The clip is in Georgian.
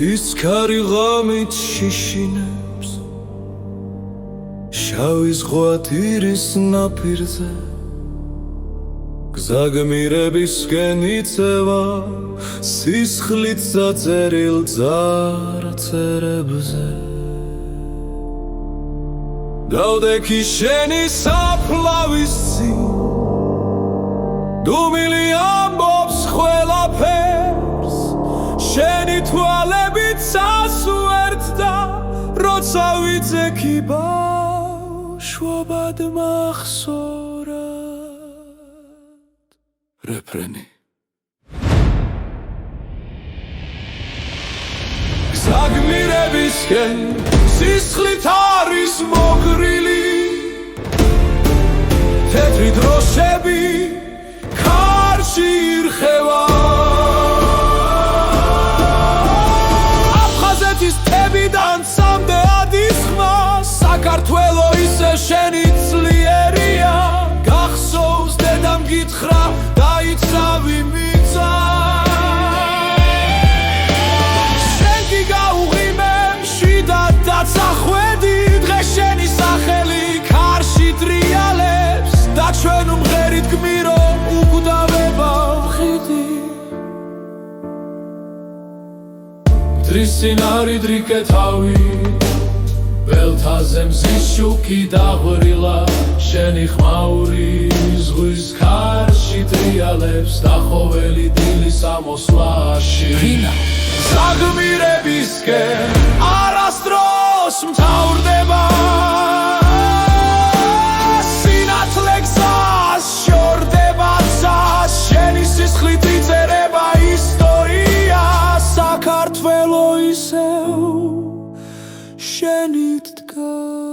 სისქარი ღამით შიშინებს შავი ზღვათირის ნაპირზე გზაგმირებისკენ იწევა სისხლით საწერილ ძარწერებზე დავდექი შენი საფლავის წინ დუმილი ამბობს ყველაფერს შენი თვალებით სასუერთდა როცა ვიძექი ბავშვობად მახსოვრად რეფრენი გზაგმირებისკენ სისხლით არის მოგრილი თეთრი დროშები ქარში ირხევა აფხაზეთის თებიდან სამდე ადის ხმა საქართველო ისე შენი ძლიერია გახსოვს დედამ გითხრა დაიცავი მიწა სახვედი დღეს შენი სახელი ქარში ტრიალებს და ჩვენ უმღერით გმირო უკვდავება ვხიდი მტრის წინ არი დრიკე თავი ველთაზე მზის შუქი დაღვრილა შენი ხმაური ზღვის ქარში ტრიალებს დახოველი დილის ამოსვლაში საგმირებისკენ არასდროს მთავრდება სინათლე გზას შორდება გზას შენი სისხლით იწერება ისტორია საქართველო ისევ შენით დგას